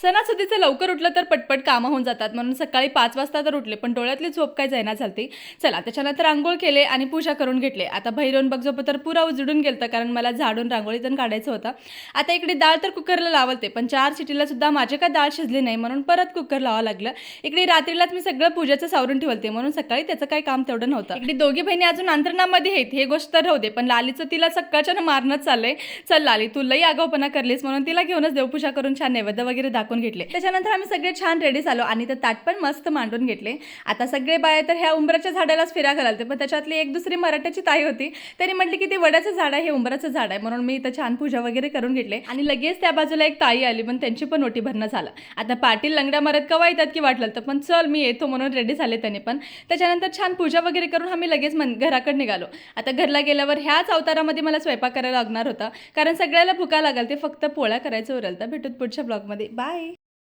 सणासुदीचं लवकर उठलं तर पटपट कामं होऊन जातात, म्हणून सकाळी 5 वाजता तर उठले, पण डोळ्यातली झोप काय जायना झालती. चला त्याच्यानंतर अंघोळ केले आणि पूजा करून घेतले. आता भैरवून बघ झोप तर पुरा उजडून गेलतं, कारण मला झाडून रांगोळी पण काढायचं होतं. आता इकडे डाळ तर कुकरला लावलते, पण 4 शिटीला सुद्धा माझे काय डाळ शिजली नाही, म्हणून परत कुकर लावावं लागलं. इकडे रात्रीलाच मी सगळं पूजेचं सावरून ठेवलते, म्हणून सकाळी त्याचं काही काम तेवढं नव्हतं. इकडे दोघी बहिणी अजून अंतरणामध्ये आहेत, हे गोष्ट तर राहू दे, पण लालीचं तिला सकाळच्यानं मारणंच चाललंय. चल लाली, तू लई आगाऊपणा करलीस, म्हणून तिला घेऊनच देवपूजा करून छान नैवेद्य वगैरे दाखवून घेतले. त्याच्यानंतर आम्ही सगळे छान रेडी झालो आणि ते ताट पण मस्त मांडून घेतले. आता सगळे बाया तर ह्या उंबराच्या झाडालाच फिरा घालते, पण त्याच्यातली एक दुसरी मराठ्याची ताई होती, त्यांनी म्हटली की ते वडाचं झाड आहे, हे उंबराचं झाड आहे, म्हणून मी इथं छान पूजा वगैरे करून घेतले. आणि लगेच त्या बाजूला एक ताई आली, पण त्यांची पण ओटी भरणं झालं. आता पाटील लंगड्या मारत कवा येतात की वाटलं तर, पण चल मी येतो म्हणून रेडी झाले त्यांनी पण. त्याच्यानंतर छान पूजा वगैरे करून आम्ही लगेच घराकडे निघालो. आता घरला गेल्यावर ह्याच अवतारामध्ये मला स्वयंपाक करायला लागणार होता, कारण सगळ्याला भुका लागल, ते फक्त पोळ्या करायचं उरलं. तर भेटूत पुढच्या ब्लॉगमध्ये. बाय.